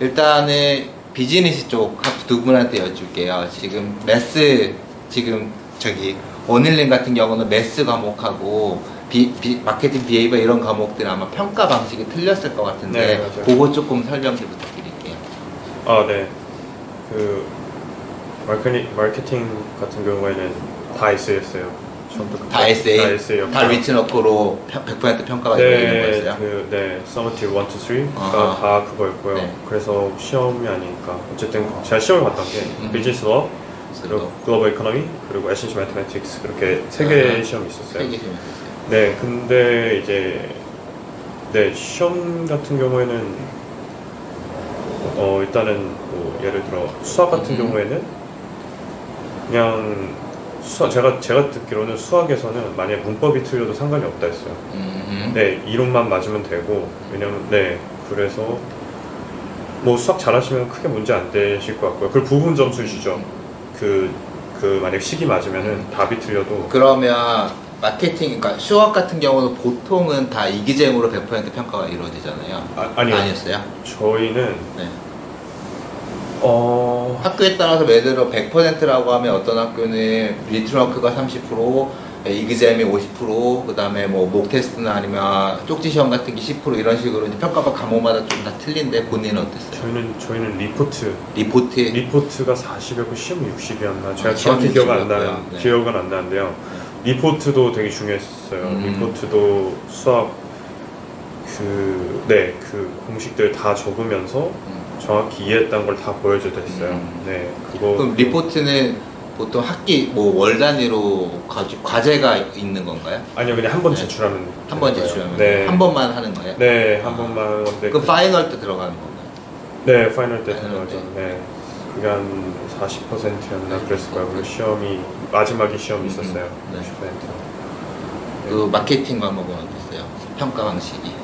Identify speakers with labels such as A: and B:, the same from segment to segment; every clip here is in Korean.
A: 일단은 비즈니스 쪽 두 분한테 여쭐게요. 지금 매스 지금 저기 원일링 같은 경우는 매스 과목하고 마케팅 비헤이버 이런 과목들은 아마 평가 방식이 틀렸을 것 같은데
B: 네, 맞아요.
A: 그거 조금 설명 좀 부탁드릴게요.
B: 아, 네. 그 마케팅 같은 경우에는 다 S였어요.
A: 다 SA,
B: 다 S예요.
A: 다 리츠너크로 100% 평가가 되는 거였어요?
B: 네, 서머티브 1, 2, 3가
A: 아하.
B: 다 그거였고요.
A: 네.
B: 그래서 시험이 아니니까 어쨌든 제가 시험을 봤던 게 비즈니스 로, 그리고 글로벌 이코노미, 그리고 에센셜 매트매틱스 그렇게 세 개의 시험이 있었어요.
A: 3개 시험.
B: 네, 근데 이제 네 시험 같은 경우에는 일단은 뭐 예를 들어 수학 같은 경우에는 그냥 제가 듣기로는 수학에서는 만약 문법이 틀려도 상관이 없다 했어요. 네, 이론만 맞으면 되고 왜냐면 네 그래서 뭐 수학 잘하시면 크게 문제 안 되실 것 같고요. 그리고 부분 점수 주죠. 그 만약 식이 맞으면은 답이 틀려도
A: 그러면 마케팅, 그러니까 수학 같은 경우는 보통은 다 이기잼으로 100% 평가가 이루어지잖아요.
B: 아니요.
A: 아니었어요?
B: 저희는
A: 네.
B: 학교에
A: 학교에 따라서 예를 들어 100%라고 하면 어떤 학교는 리트너크가 30%, 이기잼이 50%, 그 다음에 뭐 목 테스트나 아니면 쪽지 시험 같은 게 10% 이런 식으로 이제 평가가 과목마다 좀 다 틀린데 본인은 어땠어요?
B: 저희는 리포트가 40이었고 시험이 60이었나 제가 정확히
A: 시험이
B: 기억은
A: 60이었고요.
B: 기억은 안 나는데요. 리포트도 되게 중요했어요. 리포트도 수학 그 공식들 다 적으면서 정확히 이해했던 걸 다 보여줘야 됐어요. 네, 그거.
A: 그럼 리포트는 보통 학기 뭐 월 단위로 과제가 있는 건가요?
B: 아니요, 그냥 한 번 제출하면.
A: 한 번
B: 되는 거예요.
A: 제출하면
B: 네.
A: 한 번만 하는 거예요?
B: 네, 한 번만 하는데.
A: 그럼 파이널 때 들어가는 건가요?
B: 네, 파이널 때
A: 파이널
B: 들어가죠. 네, 그게 한 40%였나 그랬을 거예요. 그리고 시험이 마지막에 시험이 있었어요.
A: 네.
B: 60%.
A: 그 마케팅 과목은 어땠어요? 평가 방식이?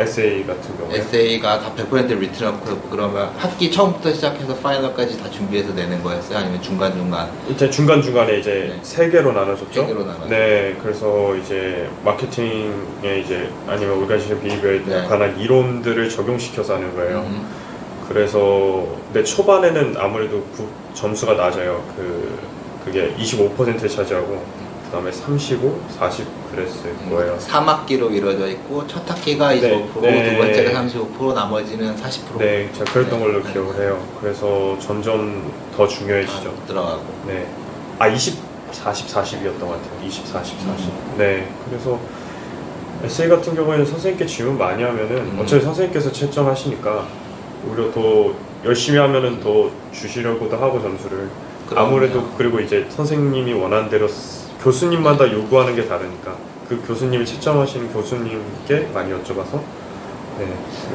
B: 에세이 같은 경우에.
A: 에세이가 다 100% 리트너크 그러면 학기 처음부터 시작해서 파이널까지 다 준비해서 내는 거였어요? 아니면 중간중간?
B: 이제 중간중간에 이제
A: 네.
B: 세 개로 나눠졌죠.
A: 세 개로 나눠졌죠.
B: 네, 그래서 이제 마케팅에 이제 아니면 오르가니제이션 비헤비어에
A: 네.
B: 관한 이론들을 적용시켜서 하는 거예요. 그래서 근데 초반에는 아무래도 점수가 낮아요. 그게 25%를 차지하고 그다음에 35, 40 그랬을 거예요.
A: 3학기로 이루어져 있고 첫 학기가 25%,
B: 네.
A: 두 번째가 35%, 나머지는 40%.
B: 네, 제가 그랬던
A: 네.
B: 걸로
A: 네.
B: 기억을 해요. 그래서 점점 더 중요해지죠.
A: 들어가고.
B: 네. 40, 40이었던 것 같아요. 20, 40, 40. 네. 그래서 에세이 같은 경우에는 선생님께 질문 많이 하면은 어차피 선생님께서 채점하시니까 오히려 더 열심히 하면은 더 주시려고도 하고 점수를.
A: 그럼요.
B: 아무래도 그리고 이제 선생님이 원하는 대로 교수님마다 요구하는 게 다르니까 그 교수님이 채점하시는 교수님께 많이 여쭤봐서 네.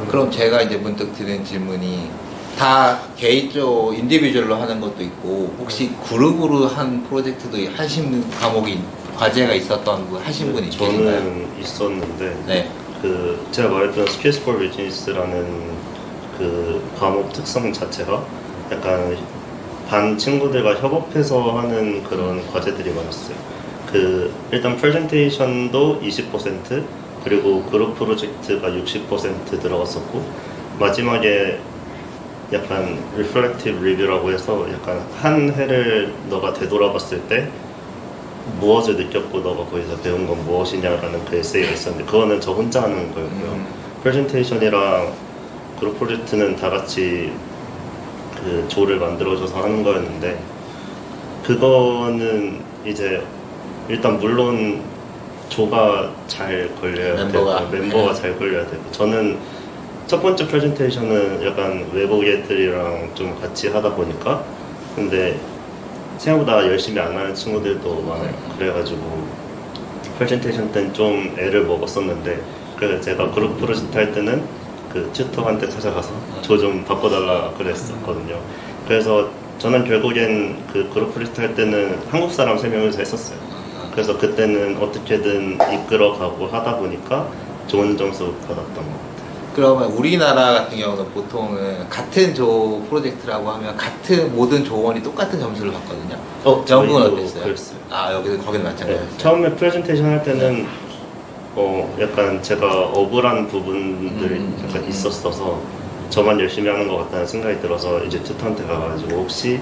A: 그럼 제가 이제 문득 드는 질문이 다 개인적으로 인디비주얼로 하는 것도 있고 혹시 그룹으로 한 프로젝트도 하신 과목이 과제가 있었던 분 하신 분이 계신가요?
C: 저는 있었는데
A: 네.
C: 제가 말했던 Skills for Business라는 그 과목 특성 자체가 약간 반 친구들과 협업해서 하는 그런 과제들이 많았어요. 일단 프레젠테이션도 20% 그리고 그룹 프로젝트가 60% 들어갔었고 마지막에 약간 리플렉티브 리뷰라고 해서 약간 한 해를 너가 되돌아봤을 때 무엇을 느꼈고 너가 거기서 배운 건 무엇이냐라는 그 에세이가 있었는데 그거는 저 혼자 하는 거였고요. 프레젠테이션이랑 그룹 프로젝트는 다 같이 그 조를 만들어줘서 하는 거였는데 그거는 이제 일단 물론 조가 잘 걸려야 되고 멤버가 잘 걸려야 되고 저는 첫 번째 프레젠테이션은 약간 외국 애들이랑 좀 같이 하다 보니까 근데 생각보다 열심히 안 하는 친구들도 많아요. 그래가지고 프레젠테이션 때는 좀 애를 먹었었는데 그래서 제가 그룹 프로젝트 할 때는 그 튜터한테 찾아가서 조 좀 바꿔달라 그랬었거든요. 그래서 저는 결국엔 그 그룹 프로젝트 할 때는 한국 사람 3명이서 했었어요. 그래서 그때는 어떻게든 이끌어가고 하다 보니까 좋은 점수 받았던 것 같아요.
A: 그러면 우리나라 같은 경우는 보통은 같은 조 프로젝트라고 하면 같은 모든 조원이 똑같은 점수를 받거든요. 영국은 어땠어요?
C: 그랬어요.
A: 여기서 거기는 마찬가지였어요.
C: 네, 처음에 프레젠테이션 할 때는 약간 제가 억울한 부분들이 약간 있었어서 저만 열심히 하는 것 같다는 생각이 들어서 이제 튜터한테 가가지고 혹시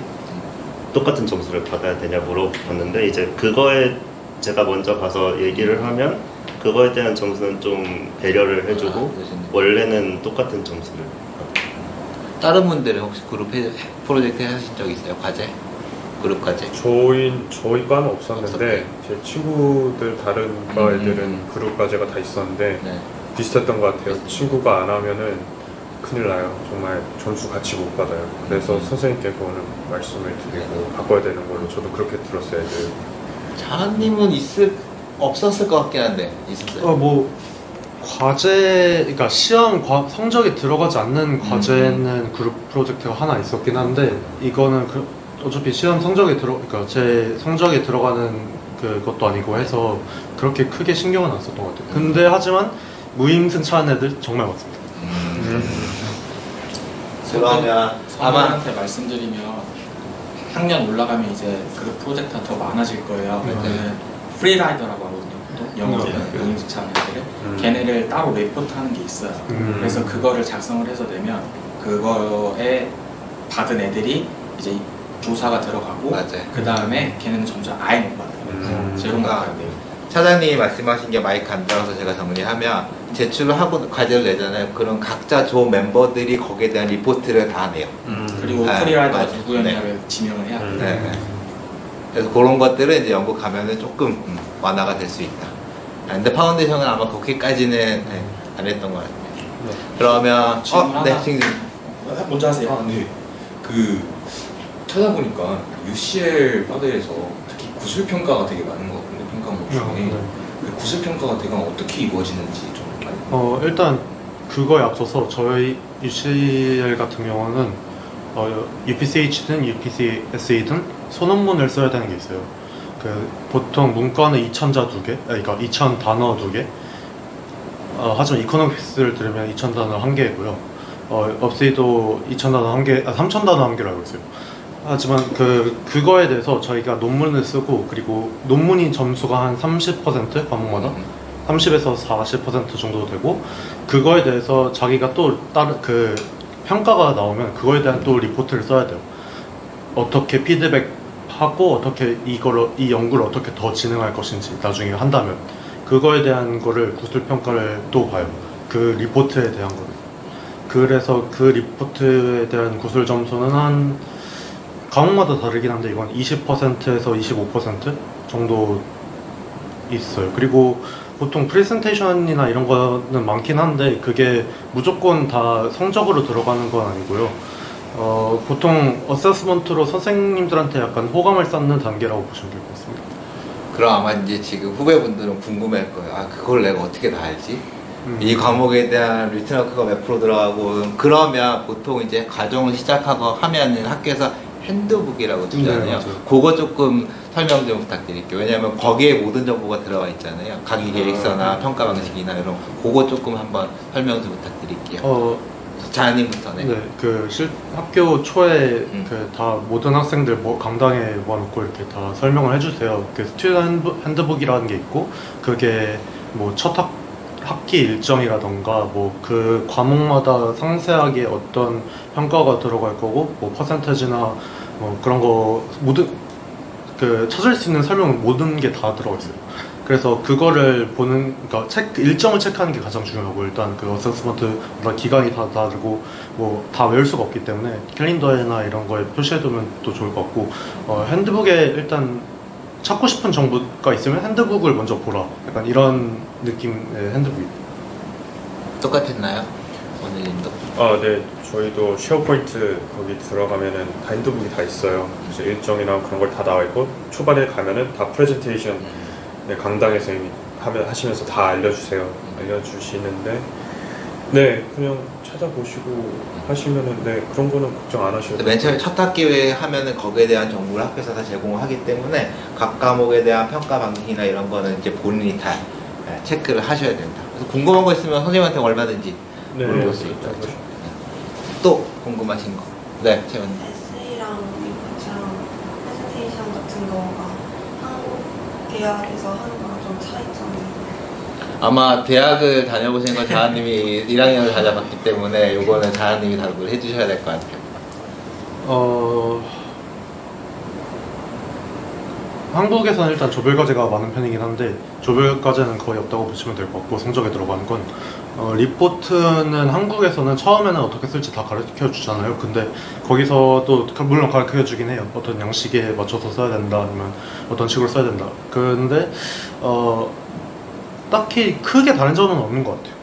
C: 똑같은 점수를 받아야 되냐 물어봤는데 이제 그거에 제가 먼저 가서 얘기를 하면 그거에 대한 점수는 좀 배려를 해주고
A: 그러시네.
C: 원래는 똑같은 점수를
A: 다른 분들은 혹시 그룹 프로젝트 하신 적 있어요? 과제? 그룹 과제?
B: 저희 과는 없었는데 제 친구들 다른 과 애들은 그룹 과제가 다 있었는데
A: 네.
B: 비슷했던 것 같아요. 친구가 안 하면은 큰일 나요. 정말 점수 같이 못 받아요. 그래서 선생님께 그거는 말씀을 드리고 바꿔야 되는 걸로 저도 그렇게 들었어요. 애들.
A: 자한님은 없었을 것 같긴 한데 있었어요?
D: 뭐 과제, 그러니까 성적이 들어가지 않는 과제는 그룹 프로젝트가 하나 있었긴 한데 이거는 어차피 시험 성적이 그러니까 제 성적에 들어가는 그것도 아니고 해서 그렇게 크게 신경은 안 썼던 것 같아요. 근데 하지만 무임승차한 애들 정말 많습니다.
A: 그러면 아마
E: 선배한테 말씀드리면 학년 올라가면 이제 그룹 프로젝트가 더 많아질 거예요. 그때는 프리라이더라고 하거든요. 보통 영어로는 무임승차한 애들을 걔네를 따로 레포트하는 게 있어요. 그래서 그거를 작성을 해서 내면 그거에 받은 애들이 이제 조사가 들어가고
A: 맞아요.
E: 그 다음에 걔네는 점점 아예 못 받아요. 제로만 받아야 돼요.
A: 차장님이 말씀하신 게 마이크 안 들어서 제가 정리하면 제출을 하고 과제를 내잖아요. 그럼 각자 조 멤버들이 거기에 대한 리포트를 다 내요.
E: 그리고
A: 아,
E: 프리라이더가
A: 맞아요.
E: 누구였냐를 지명을 해야 돼요.
A: 네. 그래서 그런 것들은 이제 연구 가면은 조금 완화가 될 수 있다. 근데 파운데이션은 아마 그렇게까지는 안 했던 것 같아요. 그러면
E: 질문 하나.
A: 지금
E: 먼저 하세요.
F: 아, 네. 찾아보니까 UCL 과대에서 특히 구술 평가가 되게 많은 것 같은데 평가 목 중에 그 구술 평가가 대강 어떻게 이루어지는지 좀 많이
D: 일단 그거에 앞서서 저희 UCL 같은 경우는 UPCH든 UPCSA든 소논문을 써야 되는 게 있어요. 보통 문과는 2000자 2개, 그러니까 2000 단어 2개. 하지만 이코노믹스를 들으면 2000 단어 1개고요. 업세이도 2000 단어 1개, 3000 단어 1개로 알고 있어요. 하지만 그거에 대해서 저희가 논문을 쓰고 그리고 논문이 점수가 한 30% 과목마다 30에서 40% 정도 되고 그거에 대해서 자기가 또 다른 평가가 나오면 그거에 대한 또 리포트를 써야 돼요. 어떻게 피드백하고 어떻게 이 연구를 어떻게 더 진행할 것인지 나중에 한다면 그거에 대한 거를 구술 평가를 또 봐요. 그 리포트에 대한 거를. 그래서 그 리포트에 대한 구술 점수는 한 과목마다 다르긴 한데 이건 20%에서 25% 정도 있어요. 그리고 보통 프레젠테이션이나 이런 거는 많긴 한데 그게 무조건 다 성적으로 들어가는 건 아니고요. 보통 어세스먼트로 선생님들한테 약간 호감을 쌓는 단계라고 보시면 될 것 같습니다.
A: 그럼 아마 이제 지금 후배분들은 궁금할 거예요. 그걸 내가 어떻게 다 알지? 이 과목에 대한 리트너크가 몇 프로 들어가고 그러면 보통 이제 과정을 시작하고 하면은 학교에서 핸드북이라고 주잖아요.
D: 네, 맞아요.
A: 그거 조금 설명 좀 부탁드릴게요. 왜냐하면 거기에 모든 정보가 들어가 있잖아요. 강의 계획서나 평가 방식이나 이런 그거 조금 한번 설명 좀 부탁드릴게요. 자연님부터네.
D: 네, 학교 초에 다 모든 학생들 강당에 모아놓고 이렇게 다 설명을 해주세요. 스튜던트 핸드북이라는 게 있고 그게 뭐 첫 학기 일정이라던가 그 과목마다 상세하게 어떤 평가가 들어갈 거고 퍼센테지나 그런 거 모든 찾을 수 있는 설명은 모든 게 다 들어가 있어요. 그래서 그거를 그러니까 일정을 체크하는 게 가장 중요하고 일단 어세스먼트 기간이 다 다르고 다 외울 수가 없기 때문에 캘린더나 이런 거에 표시해두면 또 좋을 것 같고 핸드북에 일단 찾고 싶은 정보가 있으면 핸드북을 먼저 보라. 약간 이런 느낌의 핸드북이.
A: 똑같았나요? 오늘님도?
B: 네. 저희도 쉐어포인트 거기 들어가면은 다 핸드북이 다 있어요. 그래서 일정이랑 그런 걸 다 나와 있고 초반에 가면은 다 프레젠테이션 강당에서 이미 하시면서 다 알려주시는데 그냥 찾아보시고 하시면은 그런 거는 걱정 안 하셔도
A: 맨 처음에 첫 학기에 하면은 거기에 대한 정보를 학교에서 다 제공을 하기 때문에 각 과목에 대한 평가 방식이나 이런 거는 이제 본인이 다 체크를 하셔야 된다. 그래서 궁금한 거 있으면 선생님한테 얼마든지 물어볼 수 있다. 또 궁금하신 거? 네, 채원님.
G: 에세이랑 리포트랑 프레젠테이션 같은 거가 한국 대학에서 하는 거랑 좀 차이점이
A: 아마 대학을 다녀보신 건 자하님이 1학년을 다녀봤기 때문에 요거는 자하님이 답을 해주셔야 될 것 같아요.
D: 한국에서는 일단 조별과제가 많은 편이긴 한데 조별과제는 거의 없다고 보시면 될 것 같고 성적에 들어가는 건 리포트는 한국에서는 처음에는 어떻게 쓸지 다 가르쳐 주잖아요. 근데 거기서도 물론 가르쳐 주긴 해요. 어떤 양식에 맞춰서 써야 된다 아니면 어떤 식으로 써야 된다. 근데 딱히 크게 다른 점은 없는 것 같아요.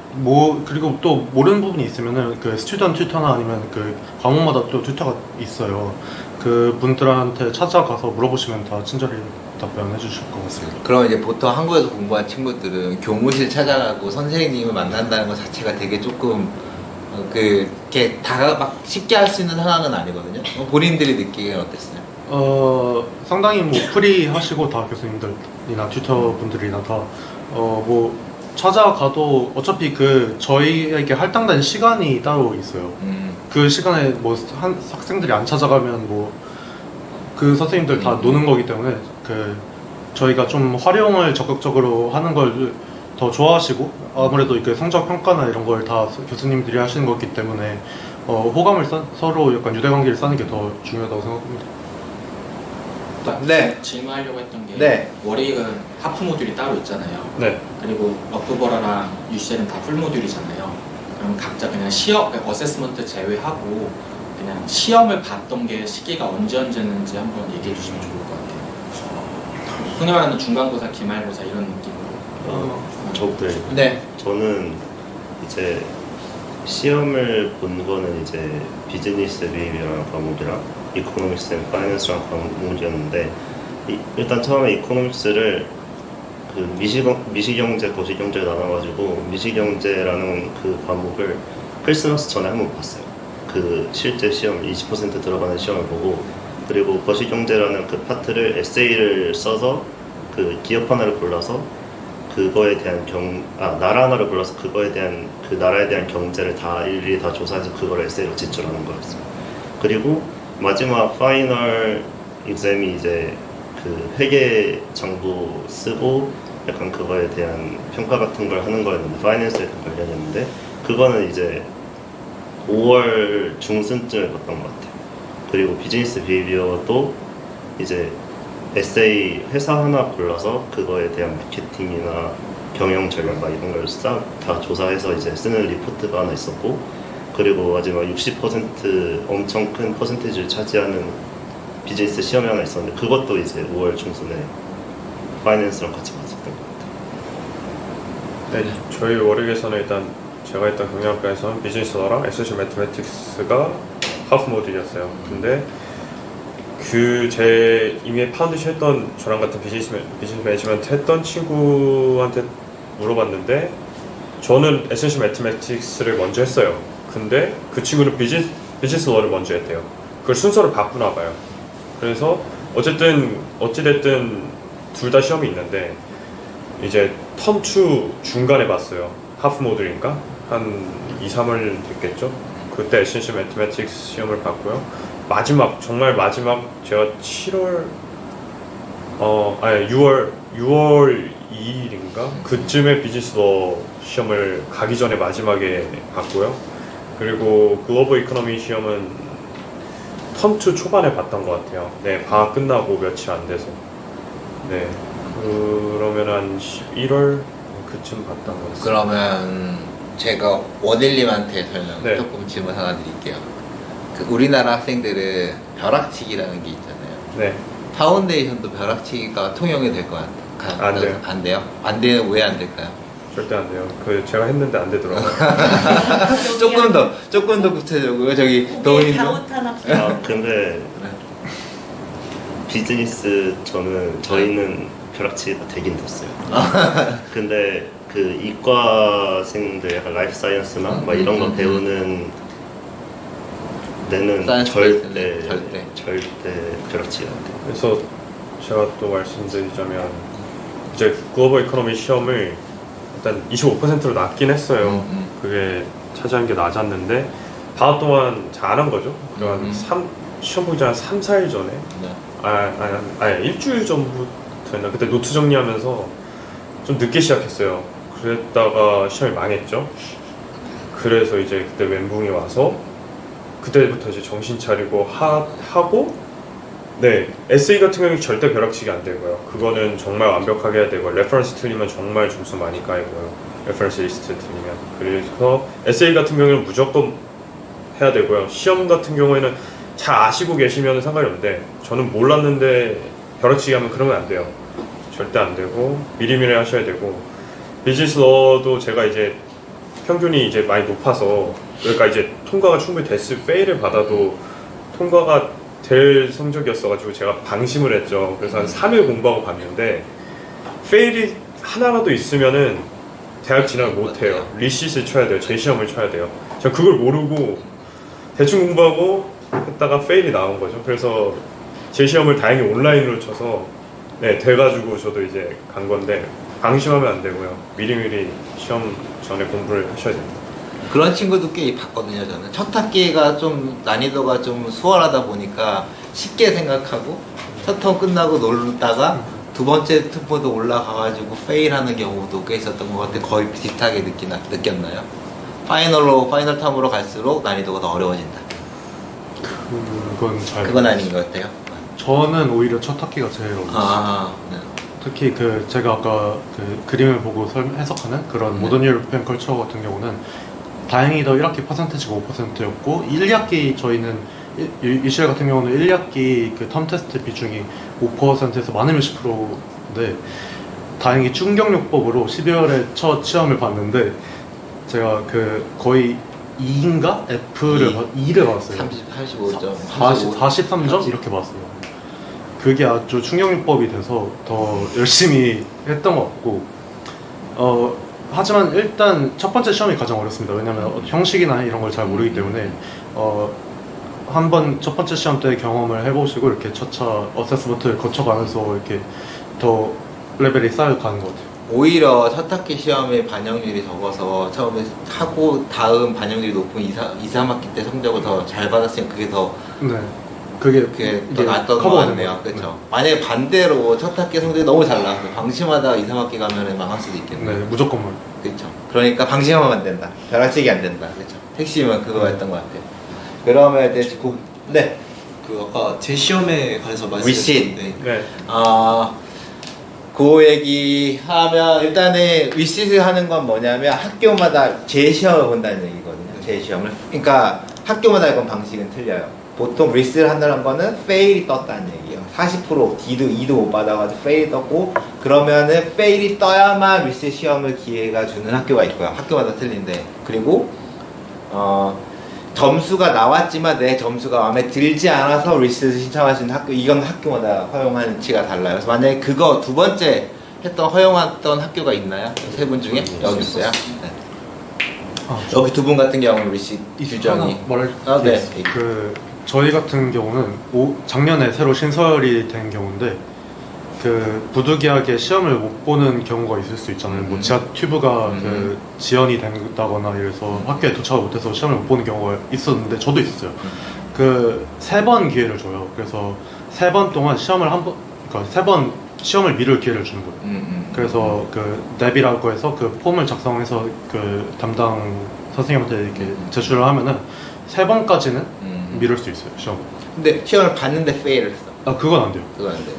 D: 그리고 또 모르는 부분이 있으면은 그 스튜던트 튜터나 아니면 그 과목마다 또 튜터가 있어요. 그 분들한테 찾아가서 물어보시면 다 친절히 답변해 주실 것 같습니다.
A: 그럼 이제 보통 한국에서 공부한 친구들은 교무실 찾아가고 선생님을 만난다는 것 자체가 되게 조금 이렇게 막 쉽게 할 수 있는 상황은 아니거든요. 본인들이 느끼기엔 어땠어요?
D: 상당히 뭐 프리 하시고 다 교수님들이나 튜터 분들이나 다 찾아가도 어차피 저희에게 할당된 시간이 따로 있어요. 그 시간에 학생들이 안 찾아가면 그 선생님들 다 노는 거기 때문에 저희가 좀 활용을 적극적으로 하는 걸 더 좋아하시고 아무래도 성적 평가나 이런 걸 다 교수님들이 하시는 거기 때문에 호감을 서로 약간 유대관계를 쌓는 게 더 중요하다고 생각합니다.
A: 네.
E: 질문하려고 했던 게
A: 네.
E: 월익은 하프 모듈이 따로 있잖아요.
B: 네.
E: 그리고 러프버러랑 UCL은 다 풀 모듈이잖아요. 그럼 각자 그냥 어세스먼트 제외하고 그냥 시험을 봤던 게 시기가 언제였는지 한번 얘기해 주시면 좋을 것 같아요. 흔히 말하는 중간고사, 기말고사 이런 느낌으로.
A: 네.
C: 저는 이제 시험을 본 거는 이제 비즈니스 비헤비어라는 과목이랑 이코노믹스 앤 파이낸스라는 과목이었는데 일단 처음에 이코노믹스를 미시경제, 거시경제 나눠가지고 미시경제라는 그 과목을 크리스마스 전에 한번 봤어요. 실제 시험 20% 들어가는 시험을 보고 그리고 거시경제라는 그 파트를 에세이를 써서 기업 하나를 골라서 그거에 대한 나라 하나를 골라서 그거에 대한 그 나라에 대한 경제를 다 일일이 다 조사해서 그걸 에세이로 제출하는 거였어요. 그리고 마지막 파이널 exam이 이제 회계 정보 쓰고 약간 그거에 대한 평가 같은 걸 하는 거였는데 파이낸스에 관련했는데 그거는 이제 5월 중순쯤에 봤던 것 같아요. 그리고 비즈니스 비헤비어도 이제 에세이 회사 하나 골라서 그거에 대한 마케팅이나 경영 전략 이런 걸 싹 다 조사해서 이제 쓰는 리포트가 하나 있었고 그리고 마지막 60% 엄청 큰 퍼센테이지를 차지하는 비즈니스 시험이 하나 있었는데 그것도 이제 5월 중순에 파이낸스랑 같이 봤었던 것 같아요.
B: 네, 저희 월익에서는 일단 제가 있던 경영학과에서는 비즈니스어랑 에센셜 매트매틱스가 하프 모듈이었어요. 근데 제 이미 파운데이션 했던 저랑 같은 비즈니스 매니지먼트 했던 친구한테 물어봤는데 저는 에센셜 매트매틱스를 먼저 했어요. 근데 그 친구는 비즈니스어를 먼저 했대요. 그걸 순서를 바꾸나 봐요. 그래서 어찌됐든 둘 다 시험이 있는데 이제 텀2 중간에 봤어요. 하프 모듈인가? 한 2, 3월 됐겠죠? 그때 에센셜 매트매틱스 시험을 봤고요. 정말 마지막 제가 6월 2일인가? 그쯤에 비즈니스러 시험을 가기 전에 마지막에 봤고요. 그리고 글로벌 이코노미 시험은 텀2 초반에 봤던 것 같아요. 네, 방학 끝나고 며칠 안 돼서. 네, 그러면 한 11월 그쯤 봤던 것 같습니다.
A: 그러면 제가 원일님한테
B: 네.
A: 조금 질문 하나 드릴게요. 우리나라 학생들은 벼락치기라는 게 있잖아요.
B: 네.
A: 파운데이션도 벼락치기가 통용이 될 것 같아요?
B: 안 돼요.
A: 안 돼요? 안 돼요? 왜 안 될까요?
B: 절대 안 돼요. 제가 했는데 안 되더라고요.
A: 조금 더 구체적으로 저기
G: 네,
A: 도훈님
G: 다못한 학생.
C: 근데 비즈니스 저희는 벼락치기가 되긴 됐어요. 근데 이과생들 약간 라이프 사이언스나 막 이런 거 배우는 데는 절대 벼락치기가 안 돼요.
B: 그래서 제가 또 말씀드리자면 이제 글로벌 이코노미 시험을 일단 25%로 낮긴 했어요. 그게 차지한 게 낮았는데 방학 동안 잘한 거죠. 그러니까 시험 보기 전 3, 4일 전에 일주일 전부터였나 그때 노트 정리하면서 좀 늦게 시작했어요. 그랬다가 시험이 망했죠. 그래서 이제 그때 멘붕이 와서 그때부터 이제 정신 차리고 하고 네 에세이 같은 경우는 절대 벼락치기 안 되고요. 그거는 정말 완벽하게 해야 되고 레퍼런스 틀리면 정말 점수 많이 까이고요. 레퍼런스 리스트 틀리면. 그래서 에세이 같은 경우는 무조건 해야 되고요. 시험 같은 경우에는 잘 아시고 계시면 상관이 없는데 저는 몰랐는데 벼락치기 하면 그러면 안 돼요. 절대 안 되고 미리미리 하셔야 되고 비즈니스 러도 제가 이제 평균이 이제 많이 높아서 그러니까 이제 통과가 충분히 페일을 받아도 통과가 될 성적이었어가지고 제가 방심을 했죠. 그래서 한 3일 공부하고 봤는데 페일이 하나라도 있으면은 대학 진학을 못해요. 리시트를 쳐야 돼요. 재시험을 쳐야 돼요. 제가 그걸 모르고 대충 공부하고 했다가 페일이 나온 거죠. 그래서 재시험을 다행히 온라인으로 쳐서 네 돼가지고 저도 이제 간 건데 방심하면 안 되고요. 미리미리 시험 전에 공부를 하셔야 됩니다.
A: 그런 친구도 꽤 봤거든요. 저는 첫 학기가 좀 난이도가 좀 수월하다 보니까 쉽게 생각하고 첫 텀 끝나고 놀다가 두 번째 텀도 올라가가지고 페일하는 경우도 꽤 있었던 것 같아요. 거의 비슷하게 느꼈나요? 파이널 텀으로 갈수록 난이도가 더 어려워진다. 그건 아닌 것 같아요.
D: 저는 오히려 첫 학기가 제일 어려웠어요.
A: 네.
D: 특히 제가 아까 그 그림을 보고 해석하는 그런 모던 유로피안 컬처 같은 경우는 다행히도 1학기 퍼센테이지가 5%였고 1학기 저희는 UCL 같은 경우는 1학기 그 텀 테스트 비중이 5%에서 많으면 10%인데 다행히 충격요법으로 12월에 첫 시험을 봤는데 제가 거의 2인가? F를 2를 받았어요.
A: 35점.
D: 43점? 이렇게 받았어요. 그게 아주 충격요법이 돼서 더 열심히 했던 것 같고 하지만 일단 첫 번째 시험이 가장 어렵습니다. 왜냐면 형식이나 이런 걸 잘 모르기 때문에 한번 첫 번째 시험 때 경험을 해보시고 이렇게 차차 어세스먼트를 거쳐가면서 이렇게 더 레벨이 쌓여가는 것 같아요.
A: 오히려 첫 학기 시험의 반영률이 적어서 처음에 하고 다음 반영률이 높은 2, 3학기 때 성적을 더 잘 받았으면 그게 더
D: 그게
A: 더 낫던 것 같네요. 그렇죠.
D: 네.
A: 만약에 반대로 첫 학기 성적이 너무 잘 나와서 방심하다가 2, 3학기 가면 망할 수도 있겠네요.
D: 네, 무조건만.
A: 그렇죠. 그러니까 방심하면 안 된다. 벼락치기 안 된다. 그렇죠. 택시면 그거였던 것 같아요. 그러면 이제 네.
H: 그 아까 제 시험에 관해서 말씀하셨는데
B: 네.
A: 그 얘기하면 일단은 위시를 하는 건 뭐냐면 학교마다 재시험을 본다는 얘기거든요. 재시험을. 그러니까 학교마다 이건 방식은 틀려요. 보통 리스를 한다는 거는 페일이 떴다는 얘기예요. 40% D도 못 받아가지고 페일이 떴고 그러면은 페일이 떠야만 리스 시험을 기회가 주는 학교가 있고요. 학교마다 틀린데 그리고 점수가 나왔지만 내 점수가 마음에 들지 않아서 리스를 신청할 수 있는 학교 이건 학교마다 허용하는 치가 달라요. 그래서 만약에 그거 두 번째 허용했던 학교가 있나요? 세 분 중에? 여기 있어요? 네. 여기 두 분 같은 경우는 리시 규정이 네.
D: 저희 같은 경우는 작년에 새로 신설이 된 경우인데 부득이하게 시험을 못 보는 경우가 있을 수 있잖아요. 뭐 지하 튜브가 지연이 된다거나 이래서 학교에 도착을 못해서 시험을 못 보는 경우가 있었는데 저도 있었어요. 3번 기회를 줘요. 그래서 3번 동안 그러니까 3번 시험을 미룰 기회를 주는 거예요. 그래서 랩이라고 해서 폼을 작성해서 담당 선생님한테 이렇게 제출을 하면은 3번까지는 미룰 수 있어요, 시험.
A: 근데 시험을 봤는데 페일을 했어.
D: 그건 안 돼요.
A: 그건 안 돼요.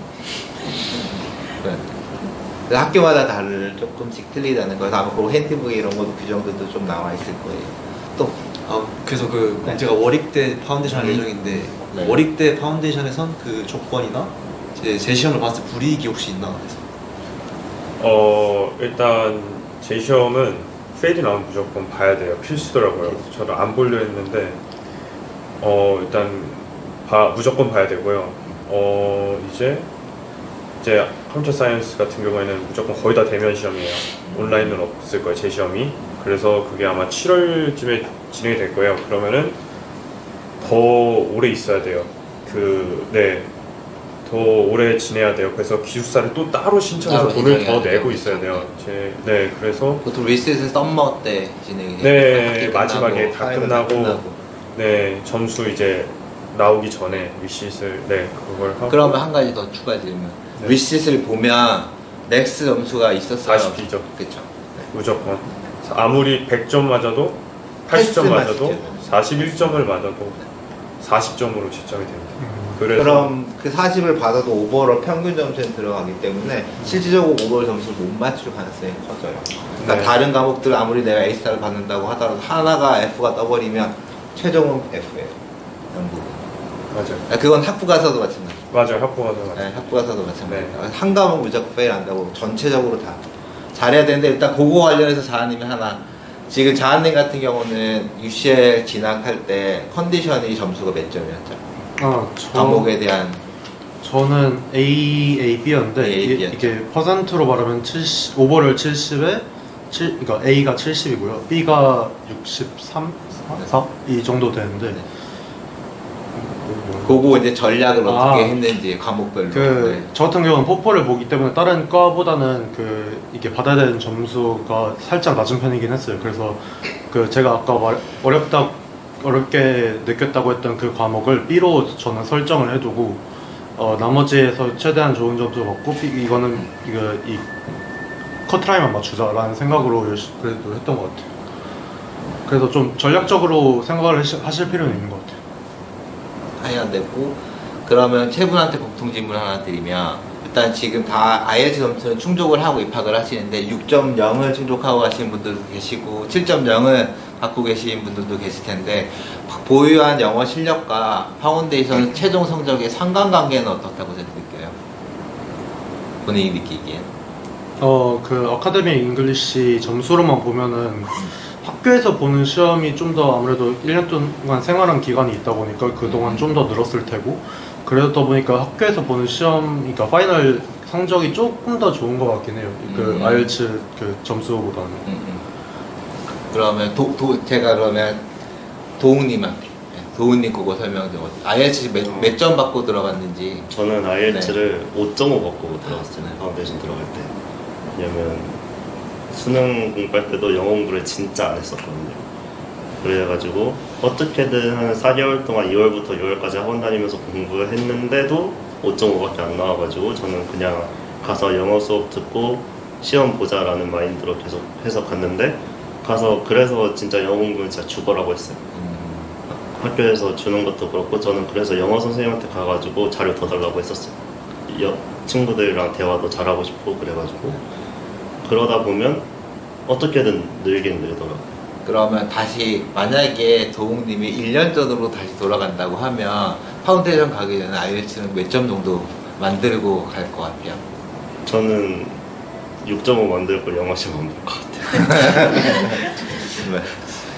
A: 네. 학교마다 조금씩 틀리다는 거예요. 아마 그 핸드북 이런 것도 규정들도 좀 나와 있을 거예요. 또
H: 그래서 제가 월익대 파운데이션 할 예정인데
A: 네.
H: 월익대 파운데이션에선 그 조건이나 제 시험을 봤을 때 불이익이 혹시 있나?
B: 일단 제 시험은 페일이 나오면 무조건 봐야 돼요. 필수더라고요. 저도 안 보려 했는데 일단 무조건 봐야 되고요. 이제 컴퓨터 사이언스 같은 경우에는 무조건 거의 다 대면 시험이에요. 온라인은 없을 거예요, 제 시험이. 그래서 그게 아마 7월쯤에 진행이 될 거예요. 그러면은 더 오래 있어야 돼요. 더 오래 지내야 돼요. 그래서 기숙사를 또 따로 신청해서 돈을 더 내고 있어야 돼요. 그래서
A: 보통 리셋은 썸머 때 진행이 돼요.
B: 네, 마지막에 다 끝나고 네, 점수 이제 나오기 전에 위시를 그걸 하고.
A: 그러면 한 가지 더 추가 질문. 위시를 보면 맥스 점수가 있었어요.
B: 40D죠.
A: 그렇죠. 네.
B: 무조건. 아무리 100점 맞아도 80점 맞아도 41점을 맞아도 40점으로 채점이 됩니다. 그래서
A: 그럼 그 40을 받아도 오버롤 평균 점수에 들어가기 때문에 실질적으로 오버롤 점수를 못 맞출 가능성이 커져요. 그러니까
B: 네.
A: 다른 과목들 아무리 내가 A스타를 받는다고 하더라도 하나가 F가 떠버리면 최종은 F예요. 영국.
B: 맞아요.
A: 그건 학부 가서도 마찬가지.
B: 맞아요. 학부가서 맞아요.
A: 네, 학부 가서도 마찬가지.
B: 네.
A: 한 과목 무조건 페일 한다고 전체적으로 다 잘해야 되는데 일단 그거 관련해서 자한님이 하나 지금 자한님 같은 경우는 UCL 진학할 때 컨디션이 점수가 몇 점이었죠? 과목에 대한
D: 저는 AB였는데
A: A,
D: 이게,
A: B였죠.
D: 이게 퍼센트로 말하면 70, 오버롤 70에 그러니까 A가 70이고요. B가 63, 4? 이 정도 되는데
A: 네. 그거 이제 전략을 어떻게
D: 아.
A: 했는지 과목별로.
D: 그 저 같은 경우는 포포를 보기 때문에 다른 과보다는 그 이게 받아야 되는 점수가 살짝 낮은 편이긴 했어요. 그래서 그 제가 아까 어렵게 느꼈다고 했던 그 과목을 B로 저는 설정을 해두고 나머지에서 최대한 좋은 점수 받고 이거는 이 커트라인만 맞추자라는 생각으로 그래도 했던 것 같아요. 그래서 좀 전략적으로 생각을 하실 필요는 있는 것 같아요.
A: 해야 되고 그러면 세 분한테 공통 질문 하나 드리면 일단 지금 다 IELTS 점수는 충족을 하고 입학을 하시는데 6.0을 충족하고 가시는 분들도 계시고 7.0을 갖고 계신 분들도 계실 텐데 보유한 영어 실력과 파운데이션 최종 성적의 상관관계는 어떻다고 생각할까요? 본인이 느끼기엔.
D: 그 아카데미 잉글리시 점수로만 보면은 학교에서 보는 시험이 좀 더 아무래도 1년 동안 생활한 기간이 있다 보니까 그동안 좀 더 늘었을 테고 그러다 보니까 학교에서 보는 시험, 그러니까 파이널 성적이 조금 더 좋은 것 같긴 해요. 그 IELTS 그 점수보다는.
A: 그러면 제가 그러면 도웅님한테 도웅님 그거 설명 좀 IELTS 몇 점 받고 들어갔는지.
C: 저는 IELTS를 5.5 받고 들어갔어요. 파운데이션 들어갈 때. 왜냐면 수능 공부할 때도 영어 공부를 진짜 안 했었거든요. 그래가지고 어떻게든 한 4개월 동안 2월부터 6월까지 학원 다니면서 공부를 했는데도 5.5밖에 안 나와가지고 저는 그냥 가서 영어 수업 듣고 시험 보자라는 마인드로 계속 해서 갔는데 가서 그래서 진짜 영어 공부는 진짜 죽어라고 했어요. 학교에서 주는 것도 그렇고 저는 그래서 영어 선생님한테 가가지고 자료 더 달라고 했었어요. 친구들이랑 대화도 잘하고 싶고 그래가지고 그러다 보면 어떻게든 늘긴 늘더라고요.
A: 그러면 다시 만약에 도웅님이 1년 전으로 다시 돌아간다고 하면 파운데이션 가기 전에 IELTS는 몇 점 정도 만들고 갈 것 같아요?
C: 저는 6.5 만들 걸 영어 시험 만들 것 같아요.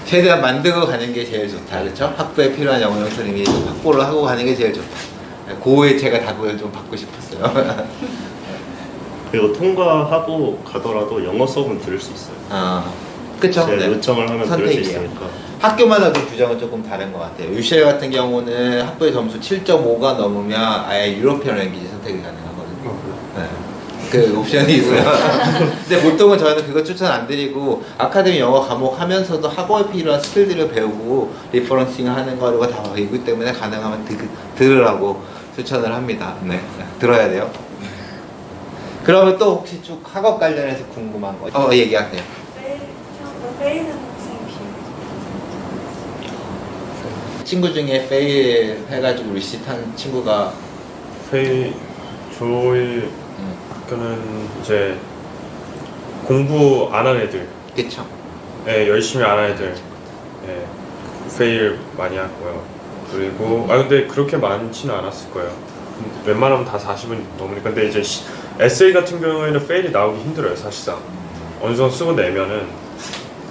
A: 최대한 만들고 가는 게 제일 좋다, 그렇죠? 학부에 필요한 영어 선생님이 확보를 하고 가는 게 제일 좋다. 그거에 제가 답을 좀 받고 싶었어요.
C: 그리고 통과하고 가더라도 영어 수업은 들을 수 있어요.
A: 그쵸?
C: 제가 요청을 하면 들을 수
A: 선택이에요.
C: 있으니까.
A: 학교마다 그 규정은 조금 다른 것 같아요. UCL 같은 경우는 학부의 점수 7.5가 넘으면 아예 유로피언 랭귀지 선택이 가능하거든요. 네. 그 옵션이 있어요. 근데 보통은 저희는 그거 추천 안 드리고 아카데미 영어 과목 하면서도 학업에 필요한 스킬들을 배우고 리퍼런싱 하는 거를 다 배우기 때문에 가능하면 들으라고 추천을 합니다. 네. 들어야 돼요. 그러면 또 혹시 쭉 학업 관련해서 궁금한 거 얘기하세요.
G: 페이는 학생
A: 친구 중에 페일 해가지고 리시트한 친구가
B: 저희 학교는 이제 공부 안 한 애들,
A: 그쵸?
B: 열심히 안 한 애들, 페일 많이 하고요. 그리고 근데 그렇게 많지는 않았을 거예요. 웬만하면 다 40은 넘으니까. 근데 이제 에세이 같은 경우에는 페일이 나오기 힘들어요, 사실상. 어느 정도 쓰고 내면은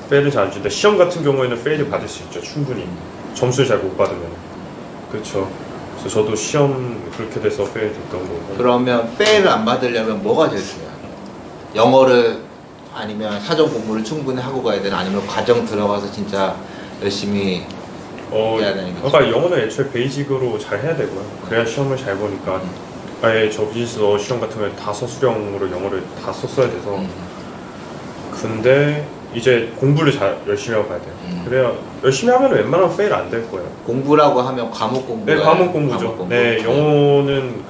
B: 페일은 잘 안 주는데 시험 같은 경우에는 페일을 받을 수 있죠, 충분히. 점수를 잘 못 받으면. 그렇죠. 그래서 저도 시험 그렇게 돼서 페일 됐던 거고.
A: 그러면 페일을 안 받으려면 뭐가 제일 중요해요? 영어를 아니면 사전 공부를 충분히 하고 가야 되나 아니면 과정 들어가서 진짜 열심히 해야 되는 거죠?
B: 그러니까 영어는 애초에 베이직으로 잘 해야 되고요. 그래야 시험을 잘 보니까. 아예 저 비즈니스 시험 같은 경우에 다섯 수령으로 영어를 다 썼어야 돼서. 근데 이제 공부를 잘 열심히 하고 가야 돼요. 그래야 열심히 하면 웬만하면 페일 안 될 거예요.
A: 공부라고 하면 과목 공부.
B: 네, 과목 공부죠. 네, 영어는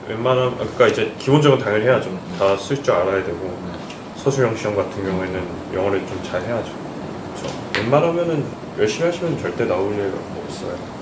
B: 웬만하면 그러니까 이제 기본적으로 당연히 해야죠. 다 쓸 줄 알아야 되고 서술형 시험 같은 경우에는 영어를 좀 잘 해야죠. 그렇죠. 웬만하면은 열심히 하시면 절대 나올 일 없어요.